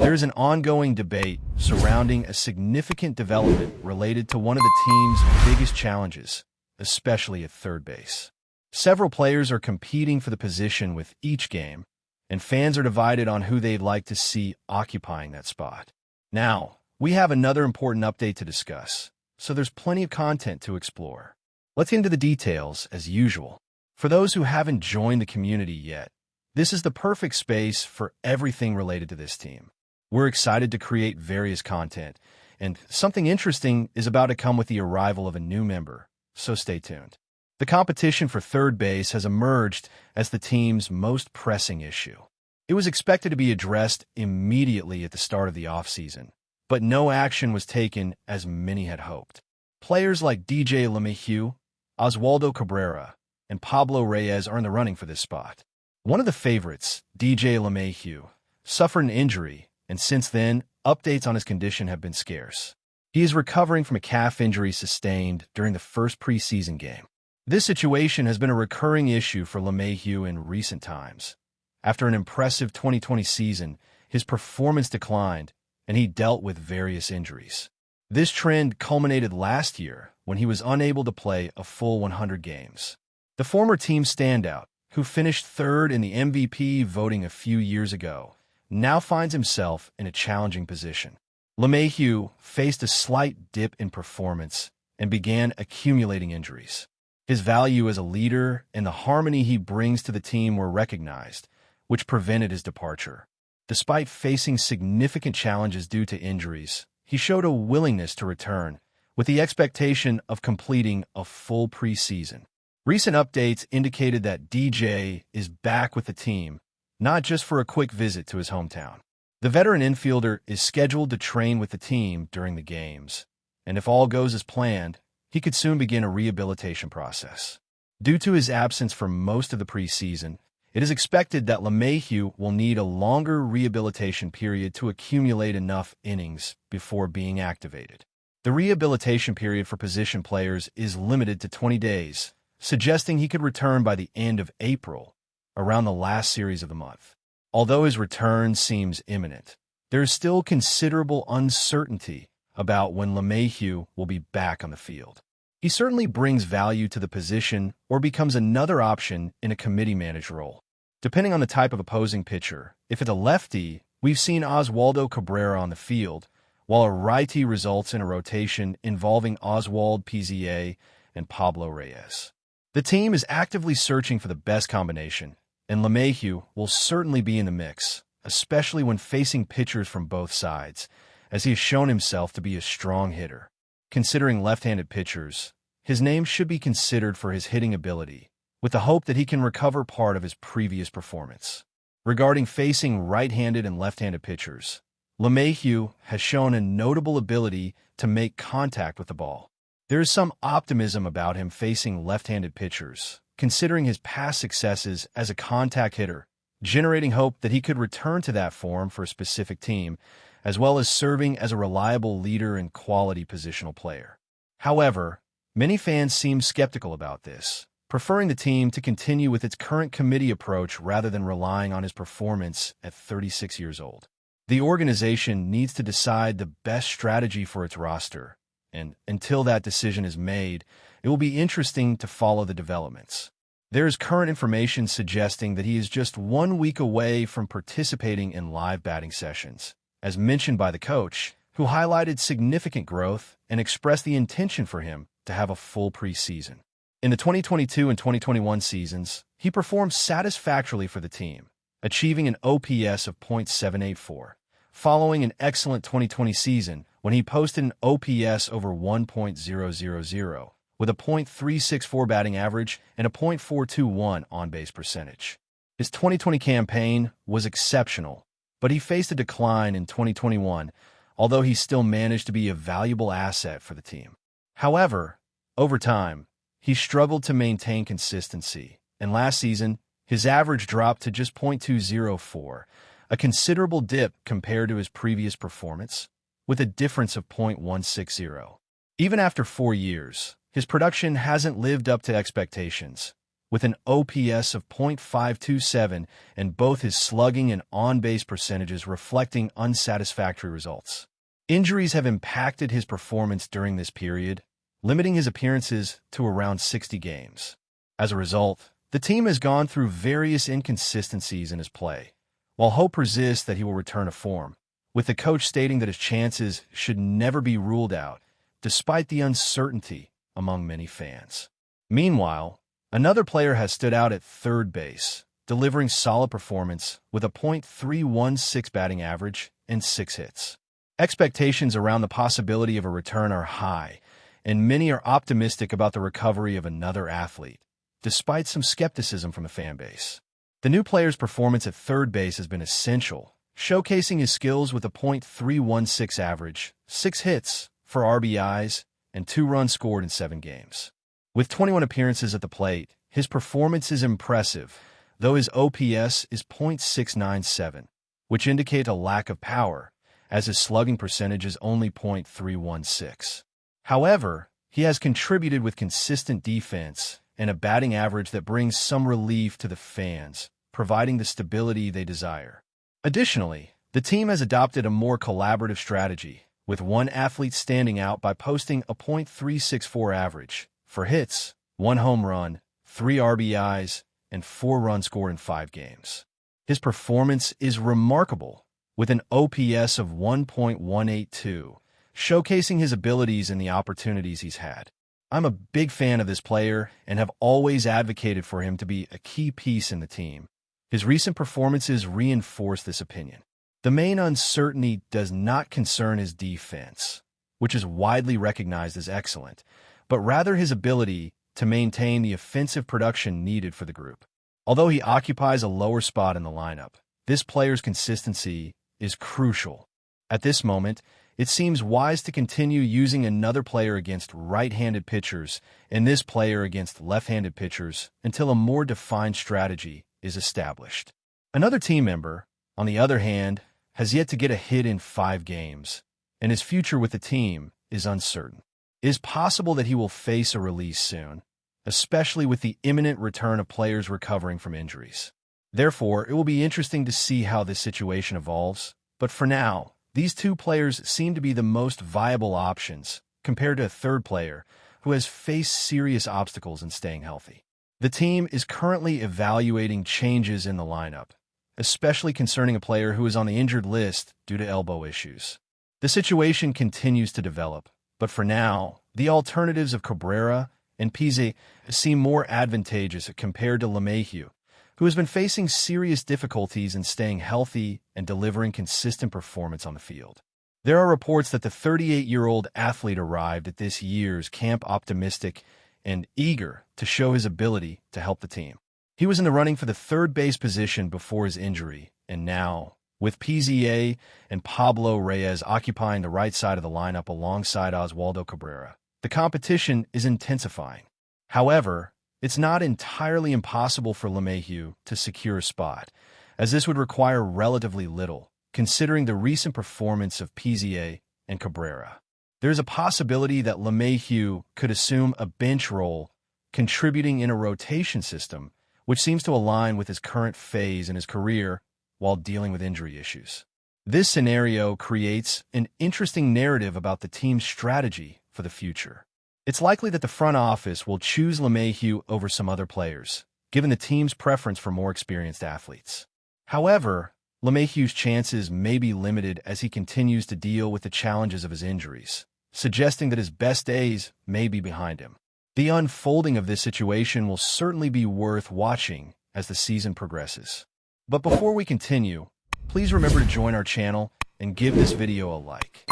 There is an ongoing debate surrounding a significant development related to one of the team's biggest challenges, especially at third base. Several players are competing for the position with each game, and fans are divided on who they'd like to see occupying that spot. Now, we have another important update to discuss, so there's plenty of content to explore. Let's get into the details as usual. For those who haven't joined the community yet, this is the perfect space for everything related to this team. We're excited to create various content, and something interesting is about to come with the arrival of a new member, so stay tuned. The competition for third base has emerged as the team's most pressing issue. It was expected to be addressed immediately at the start of the offseason, but no action was taken as many had hoped. Players like LeMahieu, Oswaldo Cabrera, and Pablo Reyes are in the running for this spot. One of the favorites, LeMahieu, suffered an injury, and since then, updates on his condition have been scarce. He is recovering from a calf injury sustained during the first preseason game. This situation has been a recurring issue for LeMahieu in recent times. After an impressive 2020 season, his performance declined, and he dealt with various injuries. This trend culminated last year when he was unable to play a full 100 games. The former team standout, who finished third in the MVP voting a few years ago, now finds himself in a challenging position. LeMahieu faced a slight dip in performance and began accumulating injuries. His value as a leader and the harmony he brings to the team were recognized, which prevented his departure. Despite facing significant challenges due to injuries, he showed a willingness to return, with the expectation of completing a full preseason. Recent updates indicated that DJ is back with the team, not just for a quick visit to his hometown. The veteran infielder is scheduled to train with the team during the games, and if all goes as planned, he could soon begin a rehabilitation process. Due to his absence for most of the preseason, it is expected that LeMahieu will need a longer rehabilitation period to accumulate enough innings before being activated. The rehabilitation period for position players is limited to 20 days, suggesting he could return by the end of April, around the last series of the month. Although his return seems imminent, there is still considerable uncertainty about when LeMahieu will be back on the field. He certainly brings value to the position or becomes another option in a committee-managed role. Depending on the type of opposing pitcher, if it's a lefty, we've seen Oswaldo Cabrera on the field, while a righty results in a rotation involving Oswald Pizzier and Pablo Reyes. The team is actively searching for the best combination, and LeMahieu will certainly be in the mix, especially when facing pitchers from both sides, as he has shown himself to be a strong hitter. Considering left-handed pitchers, his name should be considered for his hitting ability, with the hope that he can recover part of his previous performance. Regarding facing right-handed and left-handed pitchers, LeMahieu has shown a notable ability to make contact with the ball. There is some optimism about him facing left-handed pitchers, considering his past successes as a contact hitter, generating hope that he could return to that form for a specific team, as well as serving as a reliable leader and quality positional player. However, many fans seem skeptical about this, preferring the team to continue with its current committee approach rather than relying on his performance at 36 years old. The organization needs to decide the best strategy for its roster, and until that decision is made, it will be interesting to follow the developments. There is current information suggesting that he is just 1 week away from participating in live batting sessions, as mentioned by the coach, who highlighted significant growth and expressed the intention for him to have a full preseason. In the 2022 and 2021 seasons, he performed satisfactorily for the team, achieving an OPS of .784, following an excellent 2020 season when he posted an OPS over 1.000, with a .364 batting average and a .421 on-base percentage. His 2020 campaign was exceptional, but he faced a decline in 2021, although he still managed to be a valuable asset for the team. However, over time, he struggled to maintain consistency, and last season, his average dropped to just .204, a considerable dip compared to his previous performance, with a difference of .160. Even after 4 years, his production hasn't lived up to expectations, with an OPS of .527 and both his slugging and on-base percentages reflecting unsatisfactory results. Injuries have impacted his performance during this period, limiting his appearances to around 60 games. As a result, the team has gone through various inconsistencies in his play, while hope persists that he will return to form, with the coach stating that his chances should never be ruled out, despite the uncertainty among many fans. Meanwhile, another player has stood out at third base, delivering solid performance with a .316 batting average and 6 hits. Expectations around the possibility of a return are high, and many are optimistic about the recovery of another athlete, despite some skepticism from the fan base. The new player's performance at third base has been essential, showcasing his skills with a .316 average, 6 hits, 4 RBIs, and 2 runs scored in 7 games. With 21 appearances at the plate, his performance is impressive, though his OPS is .697, which indicates a lack of power, as his slugging percentage is only .316. However, he has contributed with consistent defense and a batting average that brings some relief to the fans, providing the stability they desire. Additionally, the team has adopted a more collaborative strategy, with one athlete standing out by posting a .364 average, 4 hits, 1 home run, 3 RBIs, and 4 runs scored in 5 games. His performance is remarkable, with an OPS of 1.182, showcasing his abilities and the opportunities he's had. I'm a big fan of this player and have always advocated for him to be a key piece in the team. His recent performances reinforce this opinion. The main uncertainty does not concern his defense, which is widely recognized as excellent, but rather his ability to maintain the offensive production needed for the group. Although he occupies a lower spot in the lineup, this player's consistency is crucial. At this moment, it seems wise to continue using another player against right-handed pitchers and this player against left-handed pitchers until a more defined strategy is established. Another team member, on the other hand, has yet to get a hit in 5 games, and his future with the team is uncertain. It is possible that he will face a release soon, especially with the imminent return of players recovering from injuries. Therefore, it will be interesting to see how this situation evolves, but for now, these two players seem to be the most viable options compared to a third player who has faced serious obstacles in staying healthy. The team is currently evaluating changes in the lineup, especially concerning a player who is on the injured list due to elbow issues. The situation continues to develop, but for now, the alternatives of Cabrera and Pizzi seem more advantageous compared to LeMahieu, who has been facing serious difficulties in staying healthy and delivering consistent performance on the field. There are reports that the 38-year-old athlete arrived at this year's camp optimistic and eager to show his ability to help the team. He was in the running for the third base position before his injury, and now, with PZA and Pablo Reyes occupying the right side of the lineup alongside Oswaldo Cabrera, the competition is intensifying. However, it's not entirely impossible for LeMahieu to secure a spot, as this would require relatively little, considering the recent performance of PZA and Cabrera. There is a possibility that LeMahieu could assume a bench role, contributing in a rotation system, which seems to align with his current phase in his career while dealing with injury issues. This scenario creates an interesting narrative about the team's strategy for the future. It's likely that the front office will choose LeMahieu over some other players, given the team's preference for more experienced athletes. However, LeMahieu's chances may be limited as he continues to deal with the challenges of his injuries, suggesting that his best days may be behind him. The unfolding of this situation will certainly be worth watching as the season progresses. But before we continue, please remember to join our channel and give this video a like.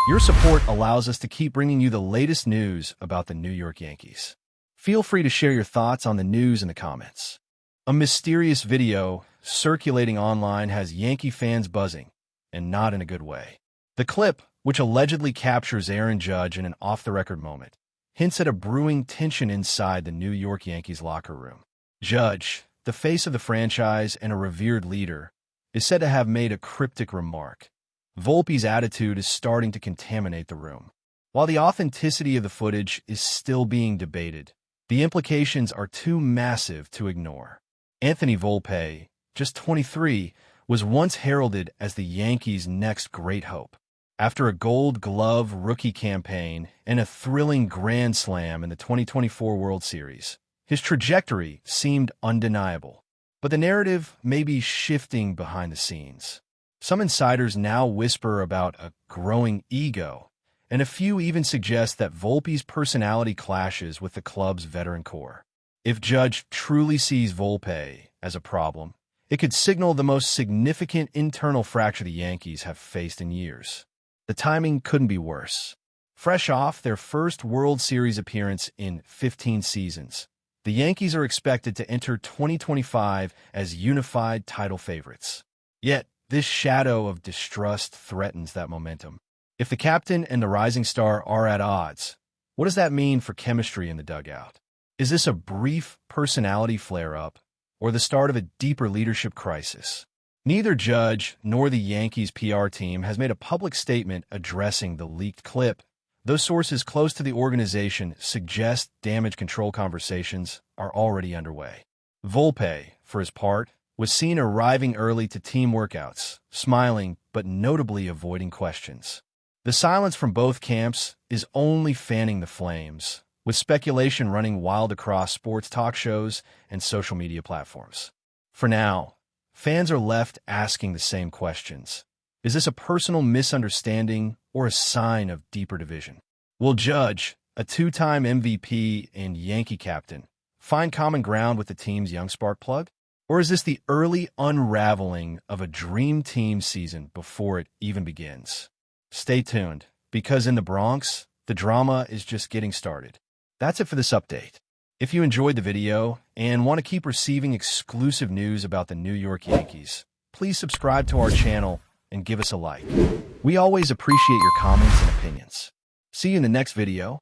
Your support allows us to keep bringing you the latest news about the New York Yankees. Feel free to share your thoughts on the news in the comments. A mysterious video circulating online has Yankee fans buzzing, and not in a good way. The clip, which allegedly captures Aaron Judge in an off-the-record moment, hints at a brewing tension inside the New York Yankees locker room. Judge, the face of the franchise and a revered leader, is said to have made a cryptic remark. VOLPE's attitude is starting to contaminate the room. While the authenticity of the footage is still being debated, The implications are too massive to ignore. Anthony VOLPE, just 23, was once heralded as the Yankees' next great hope. After a Gold Glove rookie campaign and a thrilling grand slam in the 2024 World Series, his trajectory seemed undeniable. But the narrative may be shifting behind the scenes. Some insiders now whisper about a growing ego, and a few even suggest that Volpe's personality clashes with the club's veteran core. If Judge truly sees Volpe as a problem, it could signal the most significant internal fracture the Yankees have faced in years. The timing couldn't be worse. Fresh off their first World Series appearance in 15 seasons, the Yankees are expected to enter 2025 as unified title favorites. Yet, this shadow of distrust threatens that momentum. If the captain and the rising star are at odds, what does that mean for chemistry in the dugout? Is this a brief personality flare-up or the start of a deeper leadership crisis? Neither Judge nor the Yankees PR team has made a public statement addressing the leaked clip, though sources close to the organization suggest damage control conversations are already underway. Volpe, for his part, was seen arriving early to team workouts, smiling but notably avoiding questions. The silence from both camps is only fanning the flames, with speculation running wild across sports talk shows and social media platforms. For now, fans are left asking the same questions. Is this a personal misunderstanding or a sign of deeper division? Will Judge, a two-time MVP and Yankee captain, find common ground with the team's young spark plug? Or is this the early unraveling of a dream team season before it even begins? Stay tuned, because in the Bronx, the drama is just getting started. That's it for this update. If you enjoyed the video and want to keep receiving exclusive news about the New York Yankees, please subscribe to our channel and give us a like. We always appreciate your comments and opinions. See you in the next video.